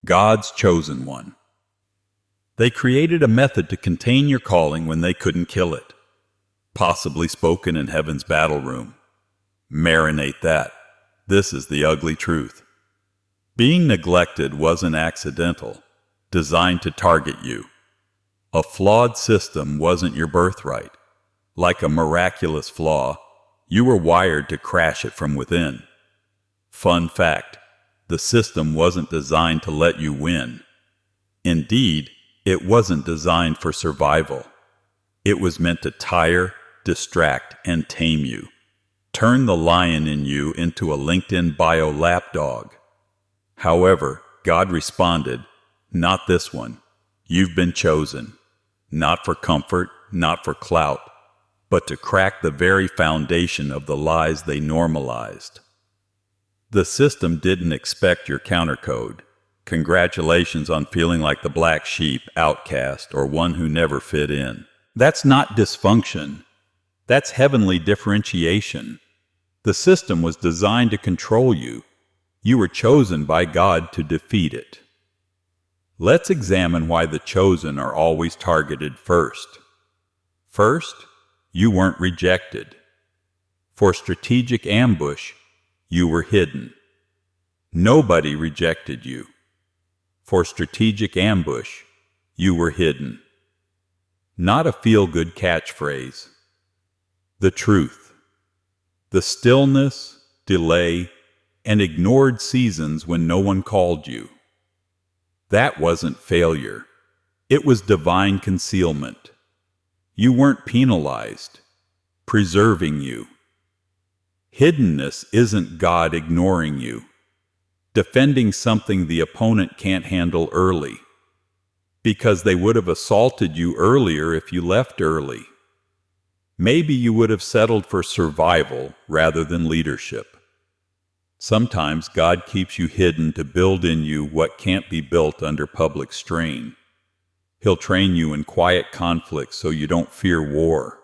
God's chosen one. They created a method to contain your calling when they couldn't kill it. Possibly spoken in heaven's battle room. Marinate that. This is the ugly truth. Being neglected wasn't accidental, designed to target you. A flawed system wasn't your birthright. Like a miraculous flaw, you were wired to crash it from within. Fun fact, the system wasn't designed to let you win. Indeed, it wasn't designed for survival. It was meant to tire, distract, and tame you. Turn the lion in you into a LinkedIn bio lapdog. However, God responded, "Not this one. You've been chosen, not for comfort, not for clout, but to crack the very foundation of the lies they normalized." The system didn't expect your countercode. Congratulations on feeling like the black sheep, outcast, or one who never fit in. That's not dysfunction. That's heavenly differentiation. The system was designed to control you. You were chosen by God to defeat it. Let's examine why the chosen are always targeted first. First, you weren't rejected. For strategic ambush, you were hidden. Nobody rejected you. For strategic ambush, you were hidden. Not a feel-good catchphrase. The truth. The stillness, delay, and ignored seasons when no one called you. That wasn't failure. It was divine concealment. You weren't penalized, preserving you. Hiddenness isn't God ignoring you, defending something the opponent can't handle early, because they would have assaulted you earlier if you left early. Maybe you would have settled for survival rather than leadership. Sometimes God keeps you hidden to build in you what can't be built under public strain. He'll train you in quiet conflict so you don't fear war.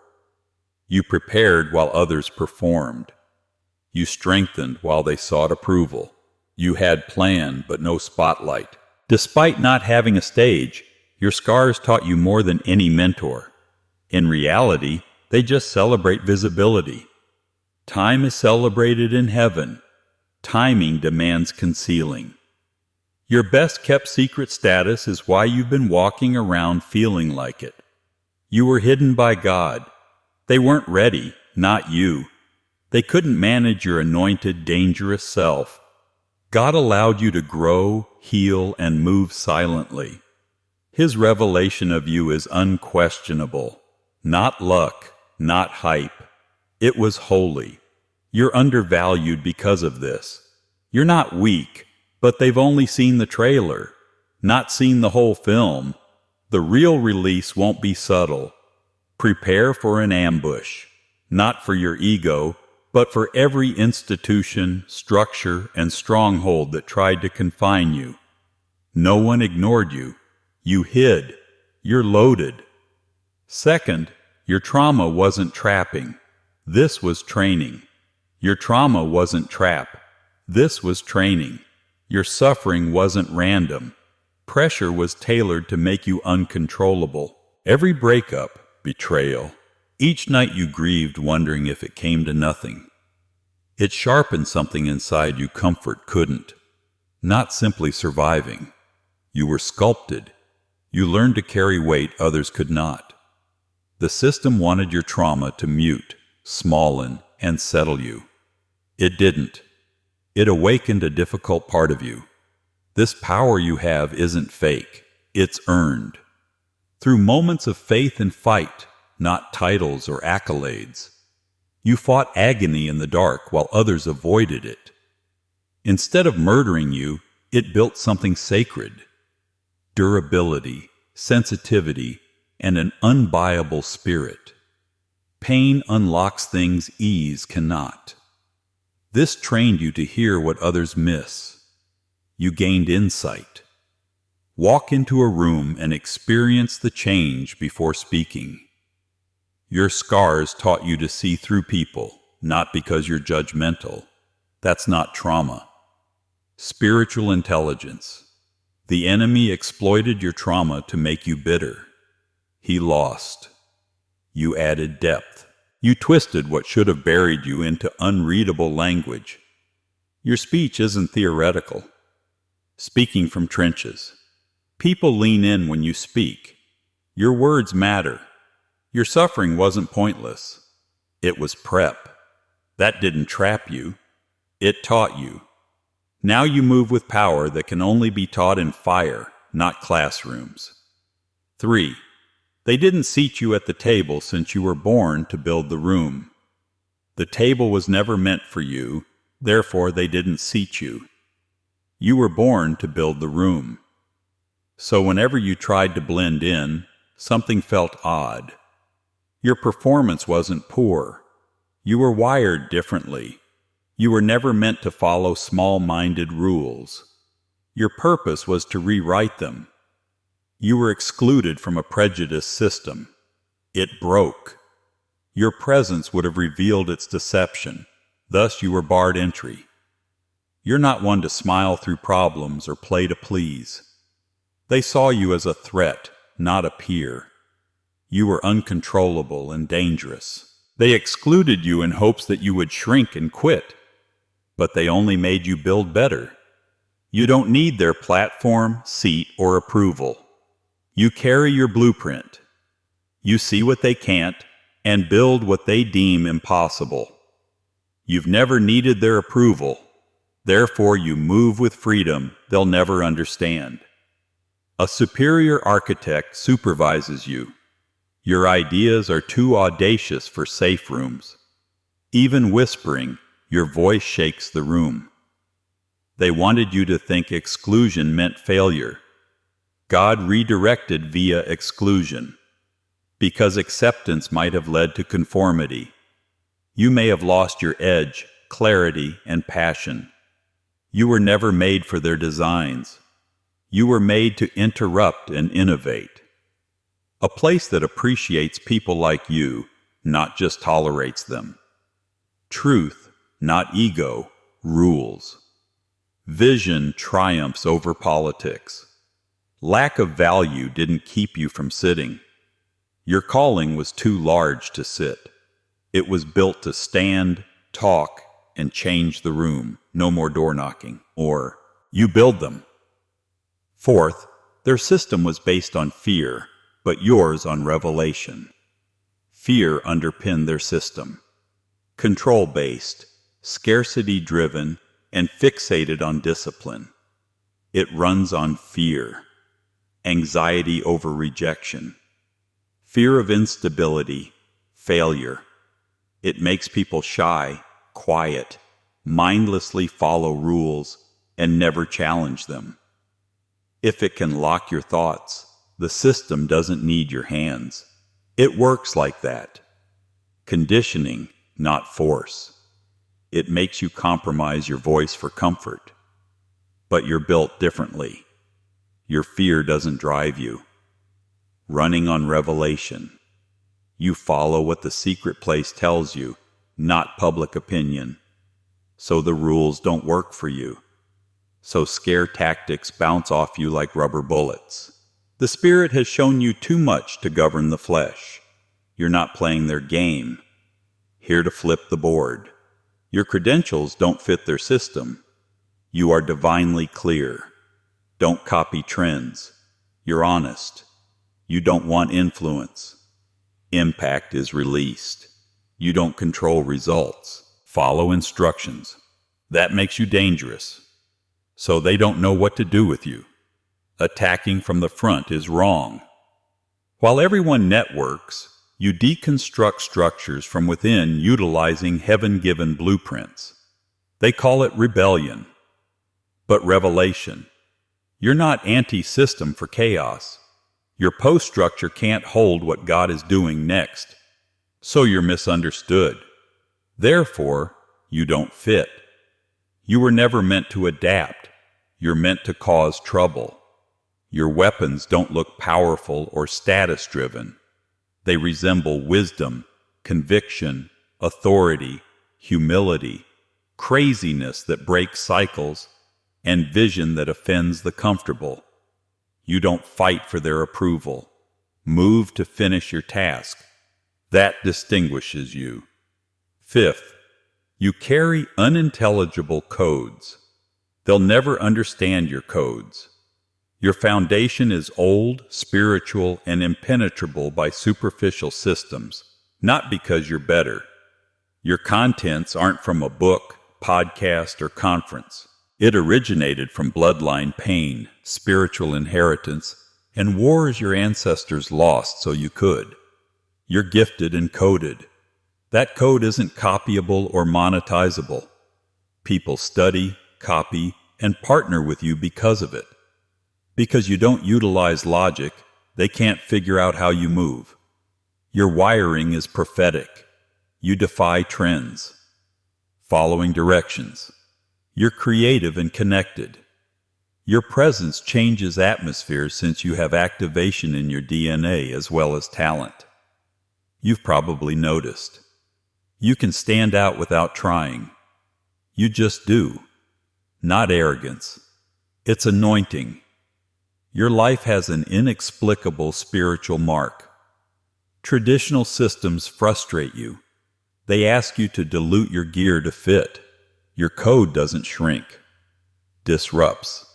You prepared while others performed. You strengthened while they sought approval. You had plan but no spotlight. Despite not having a stage, your scars taught you more than any mentor. In reality, they just celebrate visibility. Time is celebrated in heaven. Timing demands concealing. Your best-kept secret status is why you've been walking around feeling like it. You were hidden by God. They weren't ready, not you. They couldn't manage your anointed, dangerous self. God allowed you to grow, heal, and move silently. His revelation of you is unquestionable. Not luck, not hype. It was holy. You're undervalued because of this. You're not weak, but they've only seen the trailer, not seen the whole film. The real release won't be subtle. Prepare for an ambush, not for your ego, but for every institution, structure, and stronghold that tried to confine you. No one ignored you. You hid. You're loaded. Second, your trauma wasn't trapping. This was training. Your trauma wasn't trap. This was training. Your suffering wasn't random. Pressure was tailored to make you uncontrollable. Every breakup, betrayal. Each night you grieved wondering if it came to nothing. It sharpened something inside you comfort couldn't. Not simply surviving. You were sculpted. You learned to carry weight others could not. The system wanted your trauma to mute, smallen, and settle you. It didn't. It awakened a difficult part of you. This power you have isn't fake. It's earned. Through moments of faith and fight, not titles or accolades. You fought agony in the dark while others avoided it. Instead of murdering you, it built something sacred. Durability, sensitivity, and an unbuyable spirit. Pain unlocks things ease cannot. This trained you to hear what others miss. You gained insight. Walk into a room and experience the change before speaking. Your scars taught you to see through people, not because you're judgmental. That's not trauma. Spiritual intelligence. The enemy exploited your trauma to make you bitter. He lost. You added depth. You twisted what should have buried you into unreadable language. Your speech isn't theoretical. Speaking from trenches. People lean in when you speak. Your words matter. Your suffering wasn't pointless. It was prep. That didn't trap you. It taught you. Now you move with power that can only be taught in fire, not classrooms. 3. They didn't seat you at the table since you were born to build the room. The table was never meant for you, therefore they didn't seat you. You were born to build the room. So whenever you tried to blend in, something felt odd. Your performance wasn't poor. You were wired differently. You were never meant to follow small-minded rules. Your purpose was to rewrite them. You were excluded from a prejudiced system. It broke. Your presence would have revealed its deception. Thus you were barred entry. You're not one to smile through problems or play to please. They saw you as a threat, not a peer. You were uncontrollable and dangerous. They excluded you in hopes that you would shrink and quit. But they only made you build better. You don't need their platform, seat, or approval. You carry your blueprint. You see what they can't and build what they deem impossible. You've never needed their approval. Therefore, you move with freedom they'll never understand. A superior architect supervises you. Your ideas are too audacious for safe rooms. Even whispering, your voice shakes the room. They wanted you to think exclusion meant failure. God redirected via exclusion, because acceptance might have led to conformity. You may have lost your edge, clarity, and passion. You were never made for their designs. You were made to interrupt and innovate. A place that appreciates people like you, not just tolerates them. Truth, not ego, rules. Vision triumphs over politics. Lack of value didn't keep you from sitting. Your calling was too large to sit. It was built to stand, talk, and change the room. No more door knocking. Or, you build them. 4th, their system was based on fear, but yours on revelation. Fear underpinned their system. Control-based, scarcity-driven, and fixated on discipline. It runs on fear. Anxiety over rejection. Fear of instability, failure. It makes people shy, quiet, mindlessly follow rules, and never challenge them. If it can lock your thoughts, the system doesn't need your hands. It works like that. Conditioning, not force. It makes you compromise your voice for comfort. But you're built differently. Your fear doesn't drive you. Running on revelation. You follow what the secret place tells you, not public opinion. So the rules don't work for you. So scare tactics bounce off you like rubber bullets. The Spirit has shown you too much to govern the flesh. You're not playing their game. Here to flip the board. Your credentials don't fit their system. You are divinely clear. Don't copy trends. You're honest. You don't want influence. Impact is released. You don't control results. Follow instructions. That makes you dangerous. So they don't know what to do with you. Attacking from the front is wrong. While everyone networks, you deconstruct structures from within utilizing heaven-given blueprints. They call it rebellion. But revelation. You're not anti-system for chaos. Your post structure can't hold what God is doing next. So you're misunderstood. Therefore, you don't fit. You were never meant to adapt. You're meant to cause trouble. Your weapons don't look powerful or status-driven. They resemble wisdom, conviction, authority, humility, craziness that breaks cycles, and vision that offends the comfortable. You don't fight for their approval. Move to finish your task. That distinguishes you. Fifth, you carry unintelligible codes. They'll never understand your codes. Your foundation is old, spiritual, and impenetrable by superficial systems, not because you're better. Your contents aren't from a book, podcast, or conference. It originated from bloodline pain, spiritual inheritance, and wars your ancestors lost so you could. You're gifted and coded. That code isn't copyable or monetizable. People study, copy, and partner with you because of it. Because you don't utilize logic, they can't figure out how you move. Your wiring is prophetic. You defy trends. Following directions. You're creative and connected. Your presence changes atmospheres since you have activation in your DNA as well as talent. You've probably noticed. You can stand out without trying. You just do. Not arrogance. It's anointing. Your life has an inexplicable spiritual mark. Traditional systems frustrate you. They ask you to dilute your gear to fit. Your code doesn't shrink. Disrupts.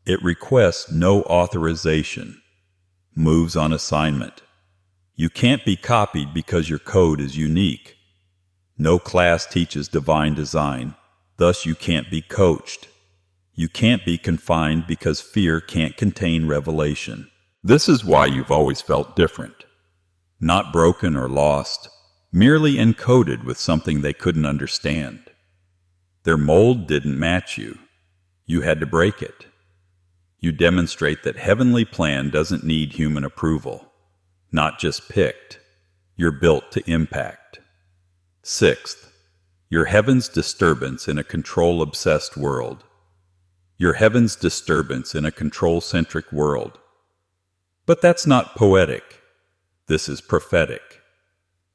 It requests no authorization. Moves on assignment. You can't be copied because your code is unique. No class teaches divine design, thus you can't be coached. You can't be confined because fear can't contain revelation. This is why you've always felt different. Not broken or lost, merely encoded with something they couldn't understand. Their mold didn't match you. You had to break it. You demonstrate that heavenly plan doesn't need human approval. Not just picked. You're built to impact. Sixth, your heaven's disturbance in a control-obsessed world. Your heaven's disturbance in a control-centric world. But that's not poetic. This is prophetic.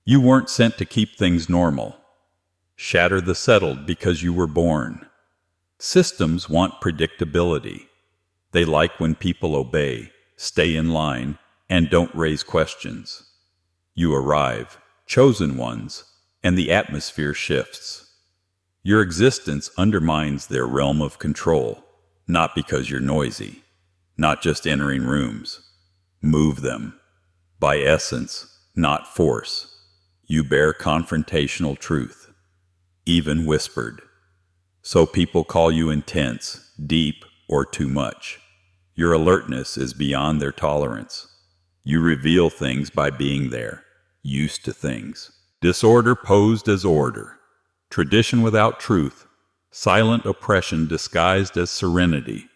You weren't sent to keep things normal. Shatter the settled because you were born. Systems want predictability. They like when people obey, stay in line, and don't raise questions. You arrive, chosen ones, and the atmosphere shifts. Your existence undermines their realm of control, not because you're noisy, not just entering rooms. Move them. By essence, not force. You bear confrontational truth. Even whispered. So people call you intense, deep, or too much. Your alertness is beyond their tolerance. You reveal things by being there, used to things. Disorder posed as order. Tradition without truth. Silent oppression disguised as serenity.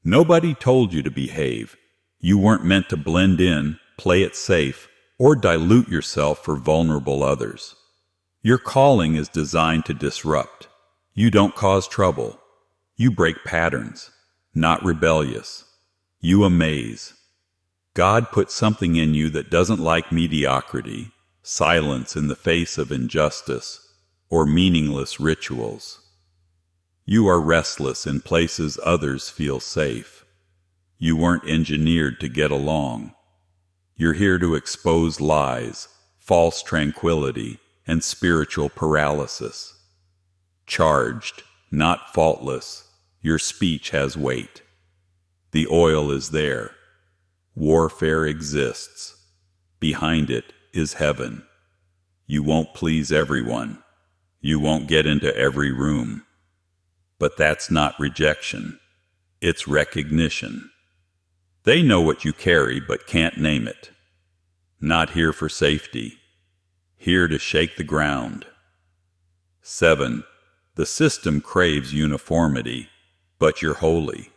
Nobody told you to behave. You weren't meant to blend in, play it safe, or dilute yourself for vulnerable others. Your calling is designed to disrupt. You don't cause trouble. You break patterns, not rebellious. You amaze. God put something in you that doesn't like mediocrity, silence in the face of injustice, or meaningless rituals. You are restless in places others feel safe. You weren't engineered to get along. You're here to expose lies, false tranquility, and spiritual paralysis. Charged, not faultless, your speech has weight. The oil is there. Warfare exists. Behind it is heaven. You won't please everyone. You won't get into every room. But that's not rejection. It's recognition. They know what you carry but can't name it. Not here for safety. Here to shake the ground. 7. The system craves uniformity, but you're holy.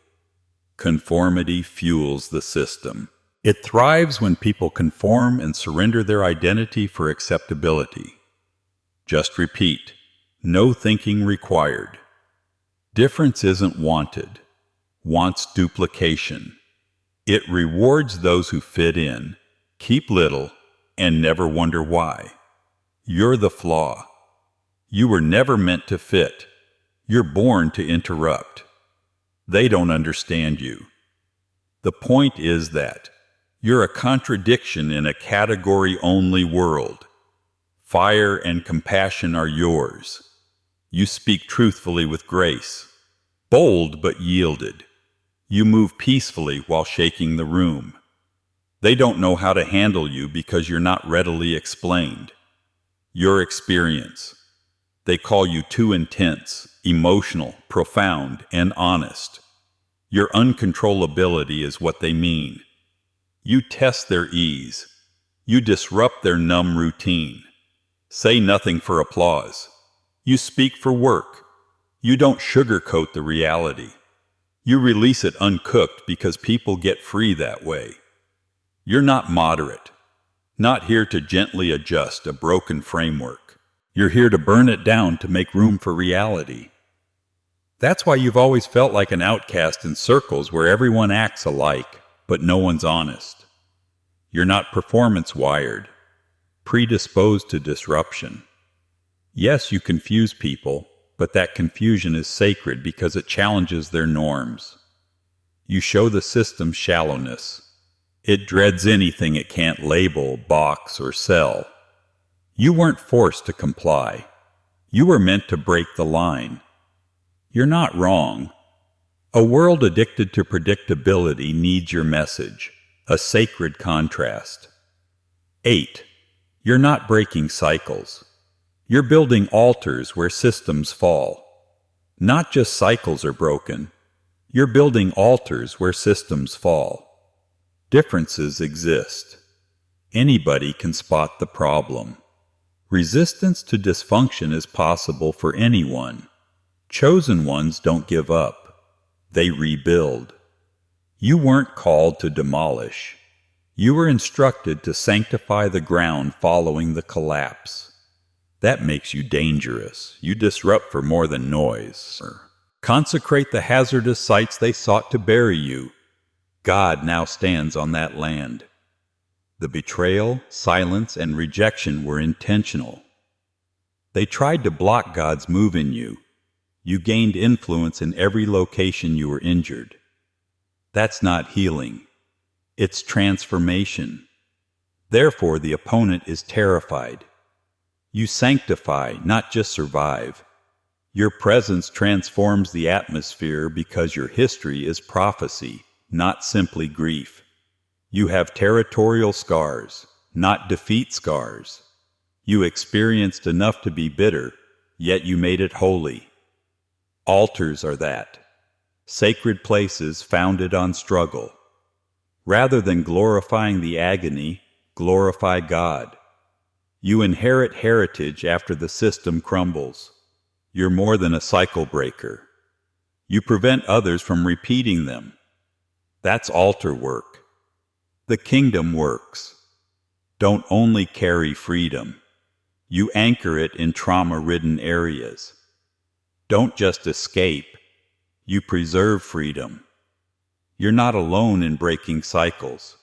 Conformity fuels the system. It thrives when people conform and surrender their identity for acceptability. Just repeat, no thinking required. Difference isn't wanted, wants duplication. It rewards those who fit in, keep little, and never wonder why. You're the flaw. You were never meant to fit. You're born to interrupt. They don't understand you. The point is that you're a contradiction in a category-only world. Fire and compassion are yours. You speak truthfully with grace, bold but yielded. You move peacefully while shaking the room. They don't know how to handle you because you're not readily explained. Your experience. They call you too intense, emotional, profound, and honest. Your uncontrollability is what they mean. You test their ease. You disrupt their numb routine. Say nothing for applause. You speak for work. You don't sugarcoat the reality. You release it uncooked because people get free that way. You're not moderate. Not here to gently adjust a broken framework. You're here to burn it down to make room for reality. That's why you've always felt like an outcast in circles where everyone acts alike, but no one's honest. You're not performance-wired, predisposed to disruption. Yes, you confuse people, but that confusion is sacred because it challenges their norms. You show the system shallowness. It dreads anything it can't label, box, or sell. You weren't forced to comply. You were meant to break the line. You're not wrong. A world addicted to predictability needs your message, a sacred contrast. 8. You're not breaking cycles. You're building altars where systems fall. Not just cycles are broken. You're building altars where systems fall. Differences exist. Anybody can spot the problem. Resistance to dysfunction is possible for anyone. Chosen ones don't give up. They rebuild. You weren't called to demolish. You were instructed to sanctify the ground following the collapse. That makes you dangerous. You disrupt for more than noise. Consecrate the hazardous sites they sought to bury you. God now stands on that land. The betrayal, silence, and rejection were intentional. They tried to block God's move in you. You gained influence in every location you were injured. That's not healing. It's transformation. Therefore, the opponent is terrified. You sanctify, not just survive. Your presence transforms the atmosphere because your history is prophecy, not simply grief. You have territorial scars, not defeat scars. You experienced enough to be bitter, yet you made it holy. Altars are that. Sacred places founded on struggle. Rather than glorifying the agony, glorify God. You inherit heritage after the system crumbles. You're more than a cycle breaker. You prevent others from repeating them. That's altar work. The kingdom works. Don't only carry freedom. You anchor it in trauma-ridden areas. Don't just escape. You preserve freedom. You're not alone in breaking cycles.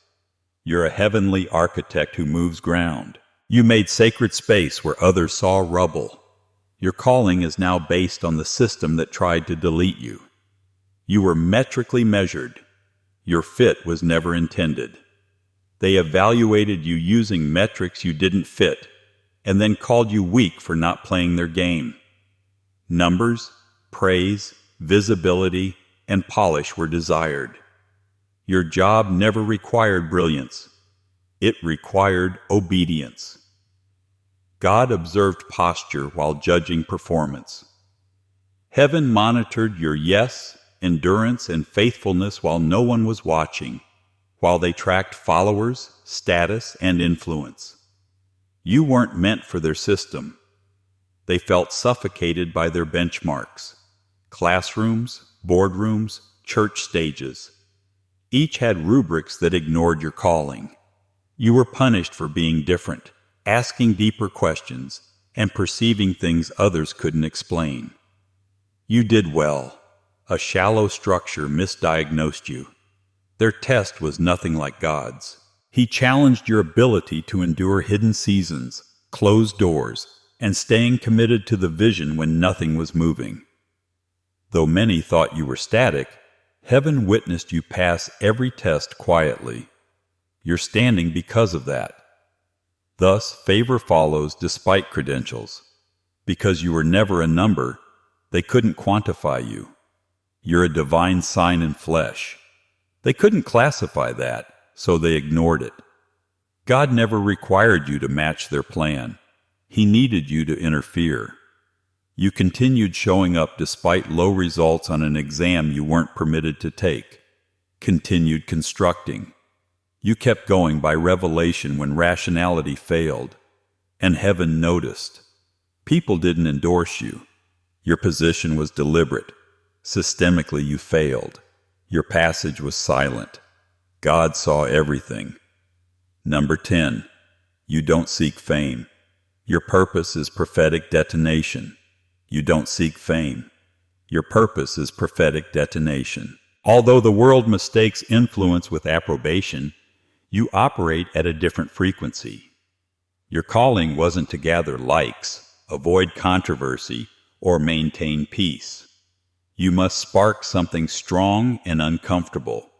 You're a heavenly architect who moves ground. You made sacred space where others saw rubble. Your calling is now based on the system that tried to delete you. You were metrically measured. Your fit was never intended. They evaluated you using metrics you didn't fit, and then called you weak for not playing their game. Numbers, praise, visibility, and polish were desired. Your job never required brilliance. It required obedience. God observed posture while judging performance. Heaven monitored your yes, endurance, and faithfulness while no one was watching, while they tracked followers, status, and influence. You weren't meant for their system. They felt suffocated by their benchmarks. Classrooms, boardrooms, church stages. Each had rubrics that ignored your calling. You were punished for being different, asking deeper questions, and perceiving things others couldn't explain. You did well. A shallow structure misdiagnosed you. Their test was nothing like God's. He challenged your ability to endure hidden seasons, closed doors, and staying committed to the vision when nothing was moving. Though many thought you were static, Heaven witnessed you pass every test quietly. You're standing because of that. Thus, favor follows despite credentials. Because you were never a number, they couldn't quantify you. You're a divine sign in flesh. They couldn't classify that, so they ignored it. God never required you to match their plan. He needed you to interfere. You continued showing up despite low results on an exam you weren't permitted to take. Continued constructing. You kept going by revelation when rationality failed. And heaven noticed. People didn't endorse you. Your position was deliberate. Systemically, you failed. Your passage was silent. God saw everything. Number 10. You don't seek fame. Your purpose is prophetic detonation. You don't seek fame. Your purpose is prophetic detonation. Although the world mistakes influence with approbation, you operate at a different frequency. Your calling wasn't to gather likes, avoid controversy, or maintain peace. You must spark something strong and uncomfortable.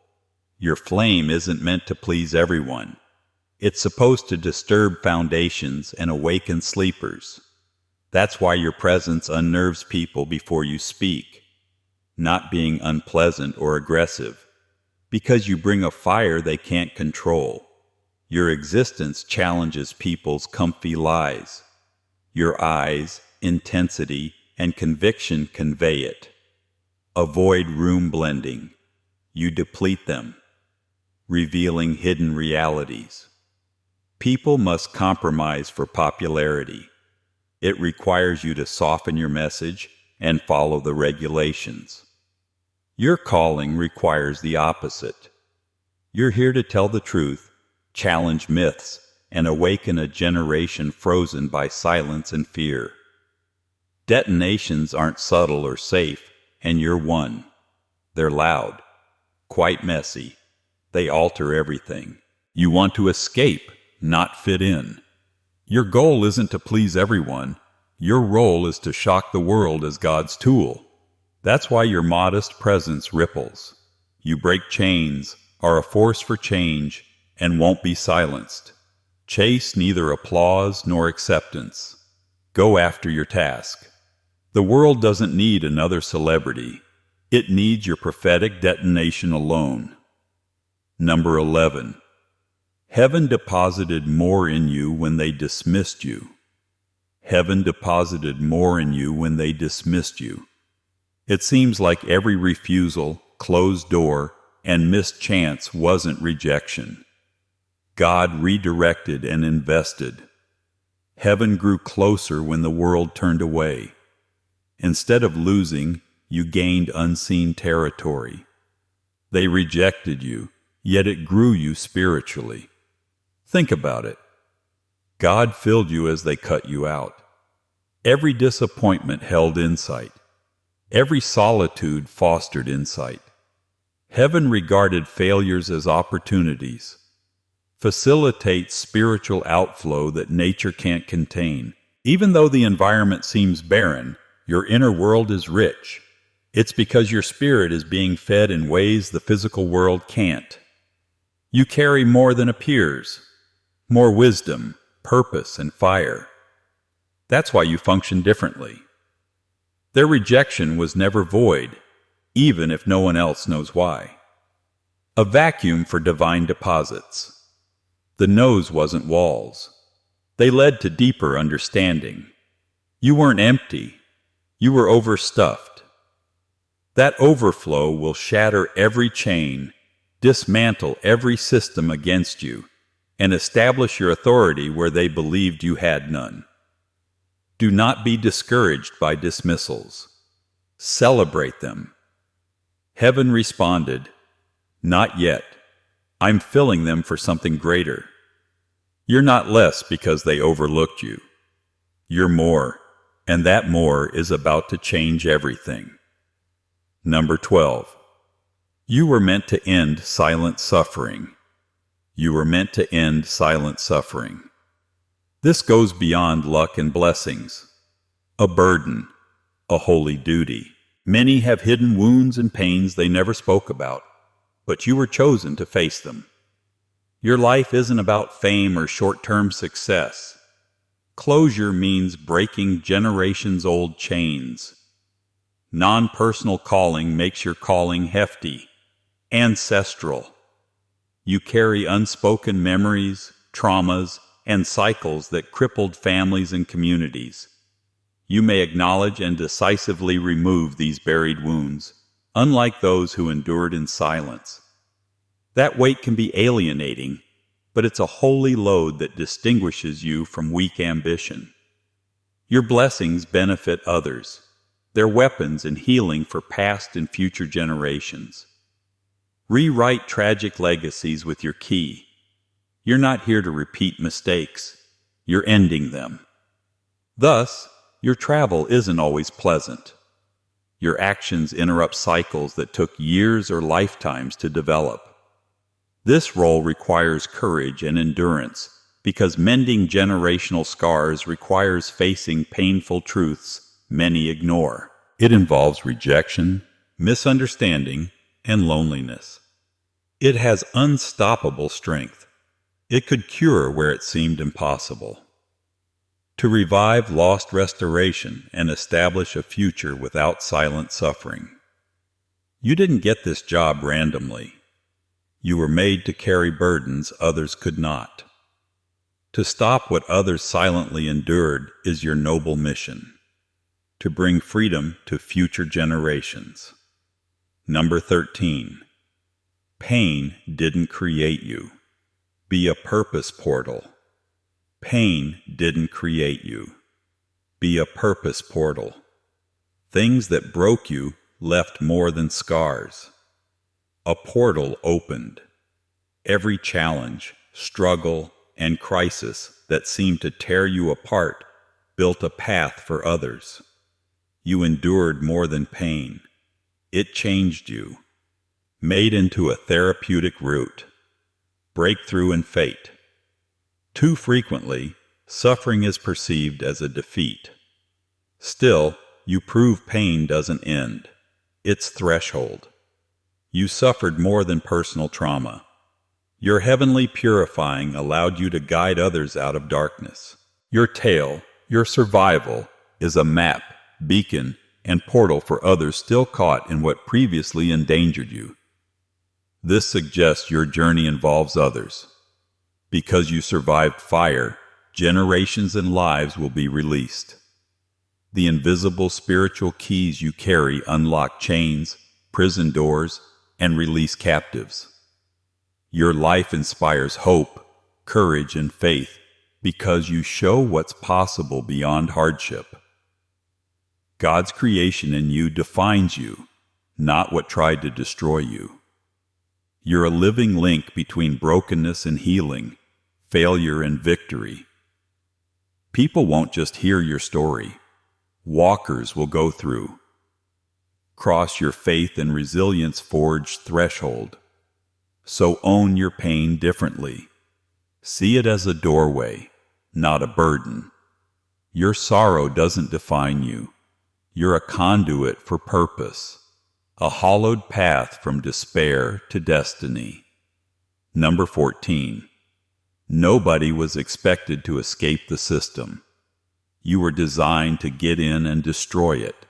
Your flame isn't meant to please everyone. It's supposed to disturb foundations and awaken sleepers. That's why your presence unnerves people before you speak. Not being unpleasant or aggressive, because you bring a fire they can't control. Your existence challenges people's comfy lies. Your eyes, intensity, and conviction convey it. Avoid room blending. You deplete them, revealing hidden realities. People must compromise for popularity. It requires you to soften your message and follow the regulations. Your calling requires the opposite. You're here to tell the truth, challenge myths, and awaken a generation frozen by silence and fear. Detonations aren't subtle or safe, and you're one. They're loud, quite messy. They alter everything. You want to escape, not fit in. Your goal isn't to please everyone. Your role is to shock the world as God's tool. That's why your modest presence ripples. You break chains, are a force for change, and won't be silenced. Chase neither applause nor acceptance. Go after your task. The world doesn't need another celebrity. It needs your prophetic detonation alone. Number 11. Heaven deposited more in you when they dismissed you. Heaven deposited more in you when they dismissed you. It seems like every refusal, closed door, and missed chance wasn't rejection. God redirected and invested. Heaven grew closer when the world turned away. Instead of losing, you gained unseen territory. They rejected you, yet it grew you spiritually. Think about it. God filled you as they cut you out. Every disappointment held insight. Every solitude fostered insight. Heaven regarded failures as opportunities. Facilitate spiritual outflow that nature can't contain. Even though the environment seems barren, your inner world is rich. It's because your spirit is being fed in ways the physical world can't. You carry more than appears. More wisdom, purpose, and fire. That's why you function differently. Their rejection was never void, even if no one else knows why. A vacuum for divine deposits. The no's wasn't walls. They led to deeper understanding. You weren't empty. You were overstuffed. That overflow will shatter every chain, dismantle every system against you, and establish your authority where they believed you had none. Do not be discouraged by dismissals. Celebrate them. Heaven responded, "Not yet. I'm filling them for something greater." You're not less because they overlooked you. You're more, and that more is about to change everything. Number 12. You were meant to end silent suffering. You were meant to end silent suffering. This goes beyond luck and blessings. A burden, a holy duty. Many have hidden wounds and pains they never spoke about, but you were chosen to face them. Your life isn't about fame or short-term success. Closure means breaking generations-old chains. Non-personal calling makes your calling hefty, ancestral. You carry unspoken memories, traumas, and cycles that crippled families and communities. You may acknowledge and decisively remove these buried wounds, unlike those who endured in silence. That weight can be alienating, but it's a holy load that distinguishes you from weak ambition. Your blessings benefit others. They're weapons in healing for past and future generations. Rewrite tragic legacies with your key. You're not here to repeat mistakes. You're ending them. Thus, your travel isn't always pleasant. Your actions interrupt cycles that took years or lifetimes to develop. This role requires courage and endurance because mending generational scars requires facing painful truths many ignore. It involves rejection, misunderstanding, and loneliness. It has unstoppable strength. It could cure where it seemed impossible. To revive lost restoration and establish a future without silent suffering. You didn't get this job randomly. You were made to carry burdens others could not. To stop what others silently endured is your noble mission. To bring freedom to future generations. Number 13. Pain didn't create you. Be a purpose portal. Pain didn't create you. Be a purpose portal. Things that broke you left more than scars. A portal opened. Every challenge, struggle, and crisis that seemed to tear you apart built a path for others. You endured more than pain. It changed you, made into a therapeutic route. Breakthrough and fate. Too frequently, suffering is perceived as a defeat. Still, you prove pain doesn't end. It's threshold. You suffered more than personal trauma. Your heavenly purifying allowed you to guide others out of darkness. Your tale, your survival, is a map, beacon, and portal for others still caught in what previously endangered you. This suggests your journey involves others. Because you survived fire, generations and lives will be released. The invisible spiritual keys you carry unlock chains, prison doors, and release captives. Your life inspires hope, courage, and faith because you show what's possible beyond hardship. God's creation in you defines you, not what tried to destroy you. You're a living link between brokenness and healing, failure and victory. People won't just hear your story. Walkers will go through. Cross your faith and resilience forged threshold. So own your pain differently. See it as a doorway, not a burden. Your sorrow doesn't define you. You're a conduit for purpose, a hollowed path from despair to destiny. Number 14. Nobody was expected to escape the system. You were designed to get in and destroy it.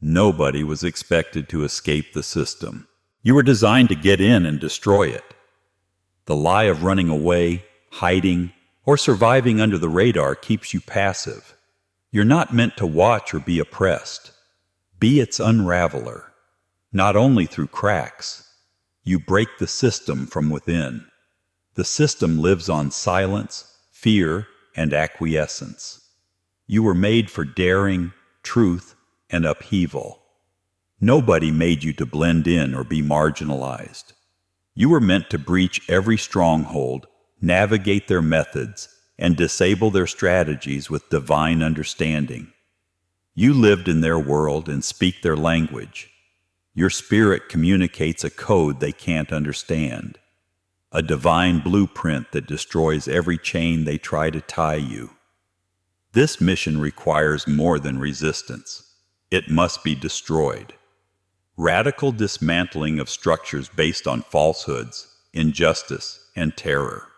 Nobody was expected to escape the system. You were designed to get in and destroy it. The lie of running away, hiding, or surviving under the radar keeps you passive. You're not meant to watch or be oppressed. Be its unraveler. Not only through cracks. You break the system from within. The system lives on silence, fear, and acquiescence. You were made for daring, truth, and upheaval. Nobody made you to blend in or be marginalized. You were meant to breach every stronghold, navigate their methods, and disable their strategies with divine understanding. You lived in their world and speak their language. Your spirit communicates a code they can't understand. A divine blueprint that destroys every chain they try to tie you. This mission requires more than resistance. It must be destroyed. Radical dismantling of structures based on falsehoods, injustice, and terror.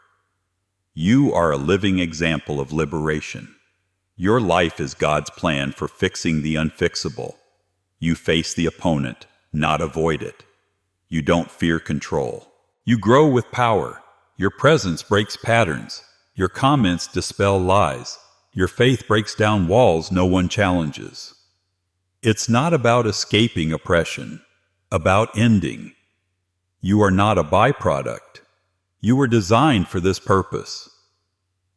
You are a living example of liberation. Your life is God's plan for fixing the unfixable. You face the opponent, not avoid it. You don't fear control. You grow with power. Your presence breaks patterns. Your comments dispel lies. Your faith breaks down walls no one challenges. It's not about escaping oppression, about ending. You are not a byproduct. You were designed for this purpose.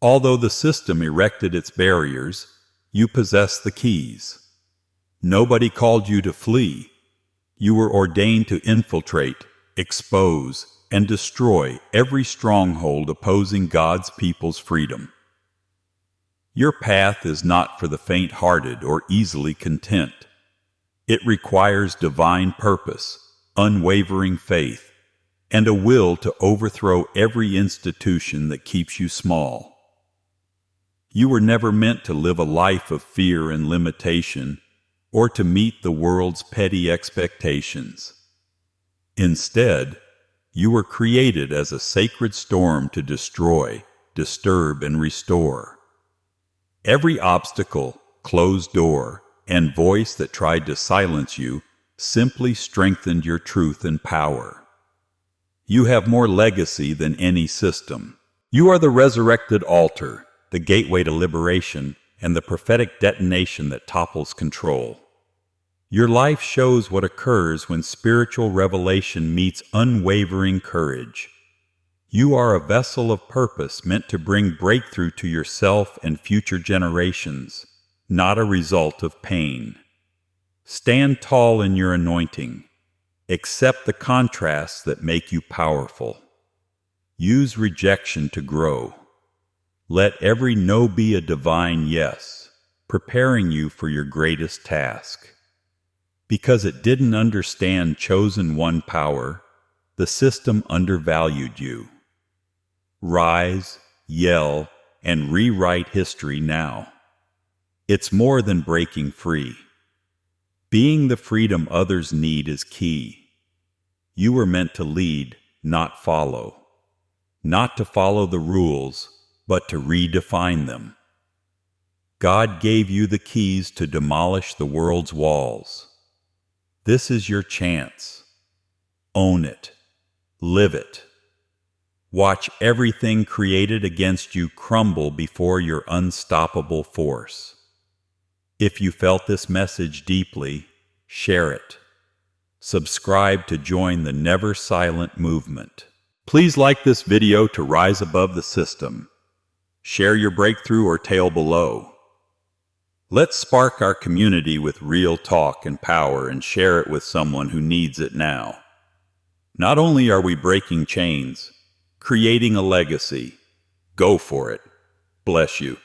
Although the system erected its barriers, you possess the keys. Nobody called you to flee. You were ordained to infiltrate, expose, and destroy every stronghold opposing God's people's freedom. Your path is not for the faint-hearted or easily content. It requires divine purpose, unwavering faith, and a will to overthrow every institution that keeps you small. You were never meant to live a life of fear and limitation, or to meet the world's petty expectations. Instead, you were created as a sacred storm to destroy, disturb, and restore. Every obstacle, closed door, and voice that tried to silence you simply strengthened your truth and power. You have more legacy than any system. You are the resurrected altar, the gateway to liberation, and the prophetic detonation that topples control. Your life shows what occurs when spiritual revelation meets unwavering courage. You are a vessel of purpose meant to bring breakthrough to yourself and future generations, not a result of pain. Stand tall in your anointing. Accept the contrasts that make you powerful. Use rejection to grow. Let every no be a divine yes, preparing you for your greatest task. Because it didn't understand chosen one power, the system undervalued you. Rise, yell, and rewrite history now. It's more than breaking free. Being the freedom others need is key. You were meant to lead, not follow. Not to follow the rules, but to redefine them. God gave you the keys to demolish the world's walls. This is your chance. Own it. Live it. Watch everything created against you crumble before your unstoppable force. If you felt this message deeply, share it. Subscribe to join the Never Silent movement. Please like this video to rise above the system. Share your breakthrough or tale below. Let's spark our community with real talk and power and share it with someone who needs it now. Not only are we breaking chains, creating a legacy. Go for it. Bless you.